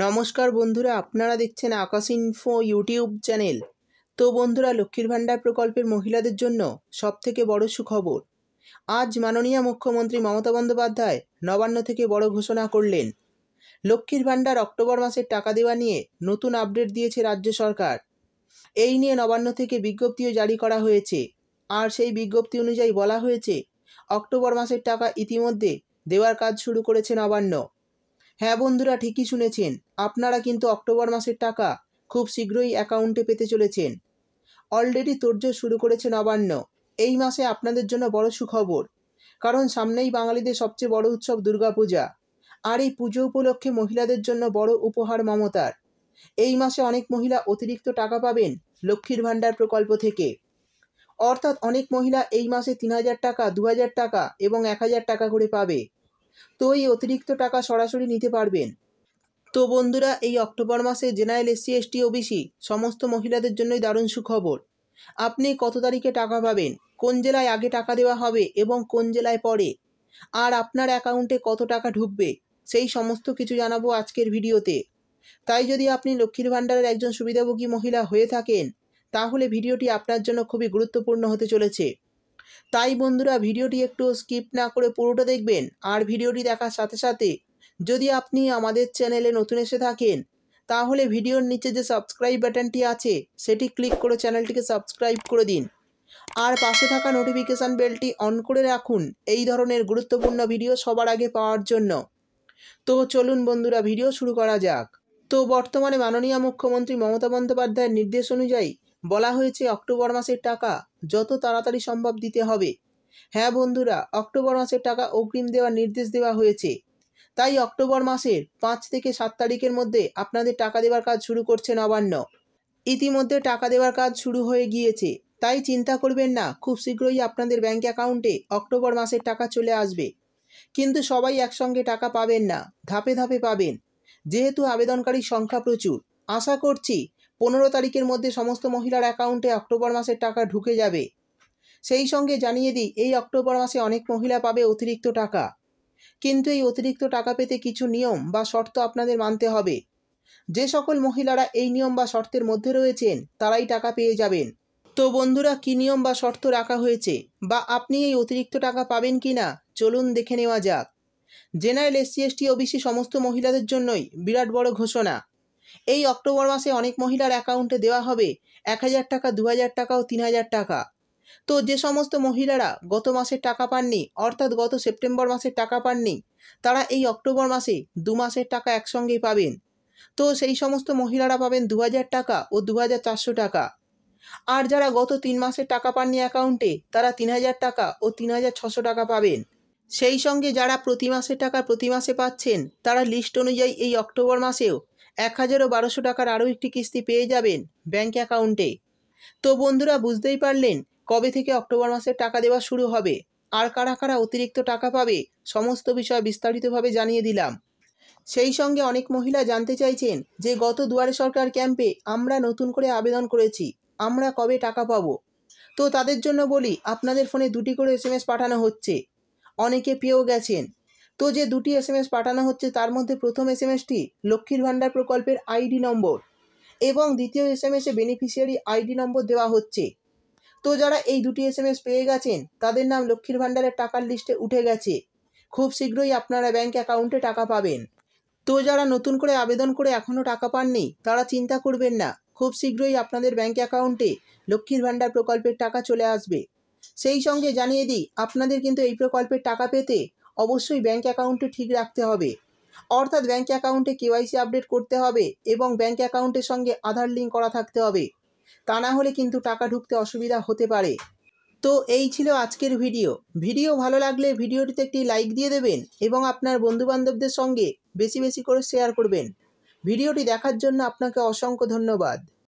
নমস্কার বন্ধুরা, আপনারা দেখছেন আকাশ ইনফো ইউটিউব চ্যানেল। তো বন্ধুরা, লক্ষ্মীর ভাণ্ডার প্রকল্পের মহিলাদের জন্য সবথেকে বড় সুখবর। আজ মাননীয় মুখ্যমন্ত্রী মমতা বন্দ্যোপাধ্যায় নবান্ন থেকে বড় ঘোষণা করলেন। লক্ষ্মীর ভাণ্ডার অক্টোবর মাসের টাকা দেওয়া নিয়ে নতুন আপডেট দিয়েছে রাজ্য সরকার। এই নিয়ে নবান্ন থেকে বিজ্ঞপ্তিও জারি করা হয়েছে। আর সেই বিজ্ঞপ্তি অনুযায়ী বলা হয়েছে, অক্টোবর মাসের টাকা ইতিমধ্যে দেওয়ার কাজ শুরু করেছে নবান্ন। হ্যাঁ বন্ধুরা, ঠিকই শুনেছেন, আপনারা কিন্তু অক্টোবর মাসের টাকা খুব শীঘ্রই অ্যাকাউন্টে পেতে চলেছেন। অলরেডি তোড়জোড় শুরু করেছে নবান্ন। এই মাসে আপনাদের জন্য বড় সুখবর, কারণ সামনেই বাঙালিদের সবচেয়ে বড় উৎসব দুর্গাপূজা। আর এই পুজো উপলক্ষে মহিলাদের জন্য বড় উপহার মমতার। এই মাসে অনেক মহিলা অতিরিক্ত টাকা পাবেন লক্ষ্মীর ভাণ্ডার প্রকল্প থেকে। অর্থাৎ অনেক মহিলা এই মাসে ৩,০০০ টাকা, ২,০০০ টাকা এবং ১,০০০ টাকা করে পাবে। তো এই অতিরিক্ত টাকা সরাসরি নিতে পারবেন। তো বন্ধুরা, এই অক্টোবর মাসে জেনারেল, এসসি, এসটি, ওবিসি সমস্ত মহিলাদের জন্যই দারুণ সুখবর। আপনি কত তারিখে টাকা পাবেন, কোন জেলায় আগে টাকা দেওয়া হবে এবং কোন জেলায় পরে, আর আপনার অ্যাকাউন্টে কত টাকা ঢুকবে, সেই সমস্ত কিছু জানাবো আজকের ভিডিওতে। তাই যদি আপনি লক্ষ্মীর ভাণ্ডারের একজন সুবিধাভোগী মহিলা হয়ে থাকেন, তাহলে ভিডিওটি আপনার জন্য খুবই গুরুত্বপূর্ণ হতে চলেছে। তাই বন্ধুরা, ভিডিওটি একটু স্কিপ না করে পুরোটা দেখবেন। আর ভিডিওটি দেখার সাথে সাথে যদি আপনি আমাদের চ্যানেলে নতুন এসে থাকেন, তাহলে ভিডিওর নিচে যে সাবস্ক্রাইব বাটনটি আছে সেটি ক্লিক করে চ্যানেলটিকে সাবস্ক্রাইব করে দিন। আর পাশে থাকা নোটিফিকেশান বেলটি অন করে রাখুন এই ধরনের গুরুত্বপূর্ণ ভিডিও সবার আগে পাওয়ার জন্য। তো চলুন বন্ধুরা, ভিডিও শুরু করা যাক। তো বর্তমানে মাননীয় মুখ্যমন্ত্রী মমতা বন্দ্যোপাধ্যায়ের নির্দেশ অনুযায়ী বলা হয়েছে, অক্টোবর মাসের টাকা যত তাড়াতাড়ি সম্ভব দিতে হবে। হ্যাঁ বন্ধুরা, অক্টোবর মাসের টাকা অগ্রিম দেওয়ার নির্দেশ দেওয়া হয়েছে। তাই অক্টোবর মাসের ৫ থেকে ৭ তারিখের মধ্যে আপনাদের টাকা দেওয়ার কাজ শুরু করছে নবান্ন। ইতিমধ্যে টাকা দেওয়ার কাজ শুরু হয়ে গিয়েছে, তাই চিন্তা করবেন না, খুব শীঘ্রই আপনাদের ব্যাঙ্ক অ্যাকাউন্টে অক্টোবর মাসের টাকা চলে আসবে। কিন্তু সবাই একসঙ্গে টাকা পাবেন না, ধাপে ধাপে পাবেন। যেহেতু আবেদনকারীর সংখ্যা প্রচুর, আশা করছি ১৫ তারিখের মধ্যে সমস্ত মহিলার অ্যাকাউন্টে অক্টোবর মাসের টাকা ঢুকে যাবে। সেই সঙ্গে জানিয়ে দিই, এই অক্টোবর মাসে অনেক মহিলা পাবে অতিরিক্ত টাকা। কিন্তু এই অতিরিক্ত টাকা পেতে কিছু নিয়ম বা শর্ত আপনাদের মানতে হবে। যে সকল মহিলারা এই নিয়ম বা শর্তের মধ্যে রয়েছেন, তারাই টাকা পেয়ে যাবেন। তো বন্ধুরা, কী নিয়ম বা শর্ত রাখা হয়েছে, বা আপনি এই অতিরিক্ত টাকা পাবেন কি না, চলুন দেখে নেওয়া যাক। জেনারেল, এসসি, এসটি, ওবিসি সমস্ত মহিলাদের জন্যই বিরাট বড় ঘোষণা। এই অক্টোবর মাসে অনেক মহিলার অ্যাকাউন্টে দেওয়া হবে ১,০০০ টাকা, ২,০০০ টাকা ও ৩,০০০ টাকা। তো যে সমস্ত মহিলারা গত মাসের টাকা পাননি, অর্থাৎ গত সেপ্টেম্বর মাসের টাকা পাননি, তারা এই অক্টোবর মাসে ২ মাসের টাকা একসঙ্গেই পাবেন। তো সেই সমস্ত মহিলারা পাবেন ২,০০০ টাকা ও ২,৪০০ টাকা। আর যারা গত ৩ মাসের টাকা পাননি অ্যাকাউন্টে, তারা ৩,০০০ টাকা ও ৩,৬০০ টাকা পাবেন। সেই সঙ্গে যারা প্রতি মাসের টাকা প্রতি মাসে পাচ্ছেন, তারা লিস্ট অনুযায়ী এই অক্টোবর মাসেও ১,১২০০ টাকার আরও একটি কিস্তি পেয়ে যাবেন ব্যাঙ্ক অ্যাকাউন্টে। তো বন্ধুরা, বুঝতেই পারলেন কবে থেকে অক্টোবর মাসের টাকা দেওয়া শুরু হবে, আর কারা কারা অতিরিক্ত টাকা পাবে, সমস্ত বিষয় বিস্তারিতভাবে জানিয়ে দিলাম। সেই সঙ্গে অনেক মহিলা জানতে চাইছেন যে, গত দুয়ারে সরকার ক্যাম্পে আমরা নতুন করে আবেদন করেছি, আমরা কবে টাকা পাবো। তো তাদের জন্য বলি, আপনাদের ফোনে ২টি করে SMS পাঠানো হচ্ছে। অনেকে পেয়েও গেছেন। তো যে ২টি SMS পাঠানো হচ্ছে, তার মধ্যে প্রথম SMSটি লক্ষ্মীর ভাণ্ডার প্রকল্পের আইডি নম্বর এবং দ্বিতীয় SMS-এ বেনিফিশিয়ারি আইডি নম্বর দেওয়া হচ্ছে। তো যারা এই ২টি SMS পেয়ে গেছেন, তাদের নাম লক্ষ্মীর ভাণ্ডারের টাকার লিস্টে উঠে গেছে। খুব শীঘ্রই আপনারা ব্যাঙ্ক অ্যাকাউন্টে টাকা পাবেন। তো যারা নতুন করে আবেদন করে এখনও টাকা পাননি, তারা চিন্তা করবেন না, খুব শীঘ্রই আপনাদের ব্যাঙ্ক অ্যাকাউন্টে লক্ষ্মীর ভাণ্ডার প্রকল্পের টাকা চলে আসবে। সেই সঙ্গে জানিয়ে দিই, আপনাদের কিন্তু এই প্রকল্পের টাকা পেতে অবশ্যই ব্যাঙ্ক অ্যাকাউন্টে ঠিক রাখতে হবে। অর্থাৎ ব্যাঙ্ক অ্যাকাউন্টে KYC আপডেট করতে হবে এবং ব্যাঙ্ক অ্যাকাউন্টের সঙ্গে আধার লিঙ্ক করা থাকতে হবে। তা না হলে কিন্তু টাকা ঢুকতে অসুবিধা হতে পারে। তো এই ছিল আজকের ভিডিও ভালো লাগলে ভিডিওটিতে একটি লাইক দিয়ে দেবেন এবং আপনার বন্ধুবান্ধবদের সঙ্গে বেশি বেশি করে শেয়ার করবেন। ভিডিওটি দেখার জন্য আপনাকে অসংখ্য ধন্যবাদ।